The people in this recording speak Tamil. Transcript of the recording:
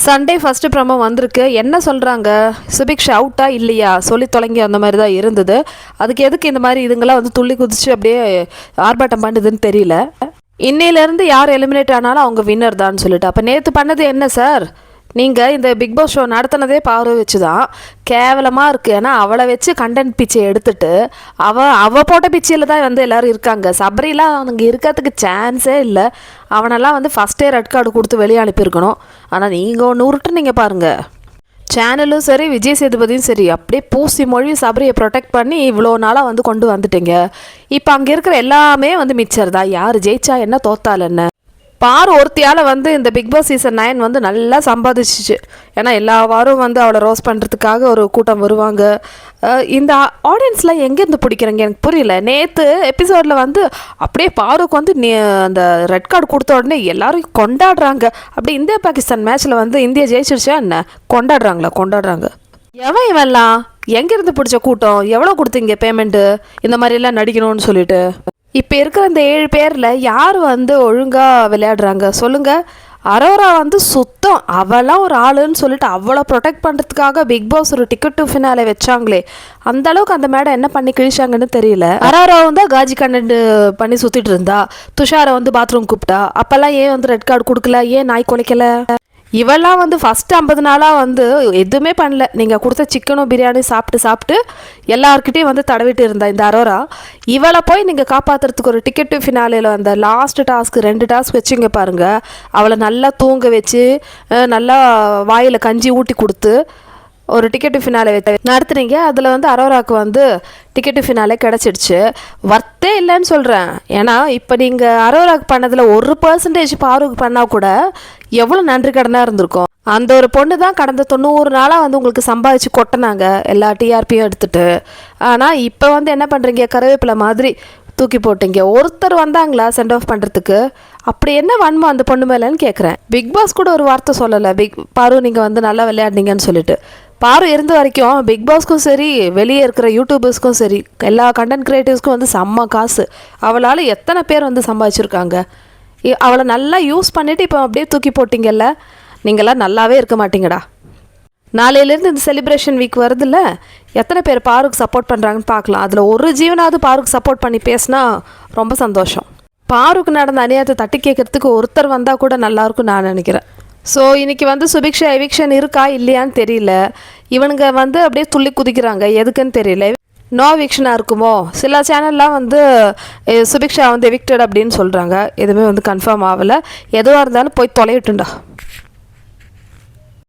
சண்டே ஃபஸ்ட்டு ப்ரோமோ வந்திருக்கு. என்ன சொல்கிறாங்க, சுபிக்ஷா அவுட்டா இல்லையா சொல்லி தொலைங்கி அந்த மாதிரி தான் இருந்தது. அதுக்கு எதுக்கு இந்த மாதிரி இதுங்களாம் வந்து துள்ளி குதிச்சு அப்படியே ஆர்ப்பாட்டம் பண்ணுதுன்னு தெரியல. இன்னையிலேருந்து யார் எலிமினேட் ஆனாலும் அவங்க வின்னர் தான் சொல்லிட்டு. அப்போ நேற்று பண்ணது என்ன சார், நீங்கள் இந்த பிக் பாஸ் ஷோ நடத்தினதே பார்வை வச்சு தான் கேவலமாக இருக்குது. ஏன்னா அவளை வச்சு கண்டென்ட் பிச்சை எடுத்துட்டு அவள் போட்ட பிச்சையில் தான் வந்து எல்லோரும் இருக்காங்க. சபரிலாம் அவங்க இருக்கிறதுக்கு சான்ஸே இல்லை. அவனெல்லாம் வந்து ஃபஸ்ட்டே ரெட் கார்டு கொடுத்து வெளியே அனுப்பியிருக்கணும். ஆனால் நீங்கள் ஒன்று உருட்டுனீங்க பாருங்கள். சேனலும் சரி விஜய் சேதுபதியும் சரி அப்படியே பூசி மொழி சபரியை ப்ரொடெக்ட் பண்ணி இவ்வளோ நாளாக வந்து கொண்டு வந்துட்டீங்க. இப்போ அங்கே இருக்கிற எல்லாமே வந்து மிச்சர் தான். யார் ஜெயிச்சா என்ன தோத்தால் என்ன. பாரு ஒருத்தியால் வந்து இந்த பிக் பாஸ் சீசன் 9 வந்து நல்லா சம்பாதிச்சிச்சு. ஏன்னா எல்லா வாரம் வந்து அவளை ரோஸ் பண்ணுறதுக்காக ஒரு கூட்டம் வருவாங்க. இந்த ஆடியன்ஸ்லாம் எங்கேருந்து பிடிக்கிறாங்க எனக்கு புரியல. நேற்று எபிசோடில் வந்து அப்படியே பாருக்கு வந்து அந்த ரெட் கார்டு கொடுத்த உடனே எல்லோரும் கொண்டாடுறாங்க. அப்படி இந்தியா பாகிஸ்தான் மேட்ச்சில் வந்து இந்தியா ஜெயிச்சிருச்சா என்ன, கொண்டாடுறாங்க. இவெல்லாம் எங்கேருந்து பிடிச்ச கூட்டம், எவ்வளோ கொடுத்தீங்க பேமெண்ட்டு இந்த மாதிரிலாம் நடிக்கணும்னு சொல்லிட்டு. இப்போ இருக்கிற இந்த 7 பேரில் யார் வந்து ஒழுங்காக விளையாடுறாங்க சொல்லுங்கள். அரோரா வந்து சுத்தம், அவெல்லாம் ஒரு ஆளுன்னு சொல்லிட்டு அவளை ப்ரொடெக்ட் பண்ணுறதுக்காக பிக் பாஸ் ஒரு டிக்கெட் டு ஃபினாலே வச்சாங்களே, அந்த அளவுக்கு அந்த மேடம் என்ன பண்ணி கிழிச்சாங்கன்னு தெரியல. அரோரா வந்து காஜி கண்டென்ட் பண்ணி சுற்றிட்டு இருந்தா, துஷாரை வந்து பாத்ரூம் கூப்பிட்டா, அப்போல்லாம் ஏன் வந்து ரெட் கார்டு கொடுக்கல, ஏன் நாய் குலைக்கல. இவெல்லாம் வந்து ஃபஸ்ட்டு 50 நாளாக வந்து எதுவுமே பண்ணல. நீங்கள் கொடுத்த சிக்கனும் பிரியாணி சாப்பிட்டு எல்லாருக்கிட்டையும் வந்து தடவிட்டு இருந்தா இந்த அரோரா. இவளை போய் நீங்கள் காப்பாற்றுறதுக்கு ஒரு டிக்கெட்டு ஃபினாலேயில் அந்த லாஸ்ட் டாஸ்க்கு 2 டாஸ்க் வச்சுங்க பாருங்கள். அவளை நல்லா தூங்க வச்சு நல்லா வாயில் கஞ்சி ஊட்டி கொடுத்து ஒரு டிக்கெட்டு ஃபினாலே நடத்துனீங்க. அதில் வந்து அரோராவுக்கு வந்து டிக்கெட்டு ஃபினாலே கிடச்சிடுச்சு. வர்த்தே இல்லைன்னு சொல்கிறேன். ஏன்னா இப்போ நீங்கள் அரோராவுக்கு பண்ணதில் 1% பாருக்கு பண்ணால் கூட எவ்வளோ நன்றி கடனாக இருந்திருக்கும். அந்த ஒரு பொண்ணு தான் கடந்த 90 நாளாக வந்து உங்களுக்கு சம்பாதிச்சு கொட்டினாங்க எல்லா டிஆர்பியும் எடுத்துகிட்டு. ஆனால் இப்போ வந்து என்ன பண்ணுறீங்க, கருவேப்பிலை மாதிரி தூக்கி போட்டீங்க. ஒருத்தர் வந்தாங்களா சென்ட் ஆஃப் பண்ணுறதுக்கு? அப்படி என்ன வன்மோ அந்த பொண்ணு மேலேன்னு கேட்குறேன். பிக் பாஸ் கூட ஒரு வார்த்தை சொல்லலை, பாரு நீங்கள் வந்து நல்லா விளையாடுனீங்கன்னு சொல்லிட்டு. பாரு இருந்த வரைக்கும் பிக் பாஸ்க்கும் சரி வெளியே இருக்கிற யூடியூபர்ஸ்க்கும் சரி எல்லா கண்டென்ட் கிரியேட்டர்ஸ்க்கும் வந்து செம்ம காசு. அவளால் எத்தனை பேர் வந்து சம்பாதிச்சிருக்காங்க. அவளை நல்லா யூஸ் பண்ணிவிட்டு இப்போ அப்படியே தூக்கி போட்டிங்கல்ல. நீங்களாம் நல்லாவே இருக்க மாட்டீங்கடா. நாளையிலேருந்து இந்த செலிப்ரேஷன் வீக் வருதுல்ல, எத்தனை பேர் பாருக்கு சப்போர்ட் பண்ணுறாங்கன்னு பார்க்கலாம். அதில் ஒரு ஜீவனாவது பாருக்கு சப்போர்ட் பண்ணி பேசினா ரொம்ப சந்தோஷம். பாருக்கு நடந்த அநியாயத்தை தட்டி கேட்குறதுக்கு ஒருத்தர் வந்தால் கூட நல்லாயிருக்கும் நான் நினைக்கிறேன். ஸோ இன்றைக்கி வந்து சுபிக்ஷா எவிக்ஷன் இருக்கா இல்லையான்னு தெரியல. இவனுங்க வந்து அப்படியே துள்ளி குதிக்கிறாங்க, எதுக்குன்னு தெரியல. நோ எவிக்ஷனாக இருக்குமோ? சில சேனல்லாம் வந்து சுபிக்ஷா வந்து எவிக்டட் அப்படின்னு சொல்கிறாங்க. எதுவுமே வந்து கன்ஃபார்ம் ஆகலை. எதுவாக இருந்தாலும் போய் தொலையிட்டுண்டா.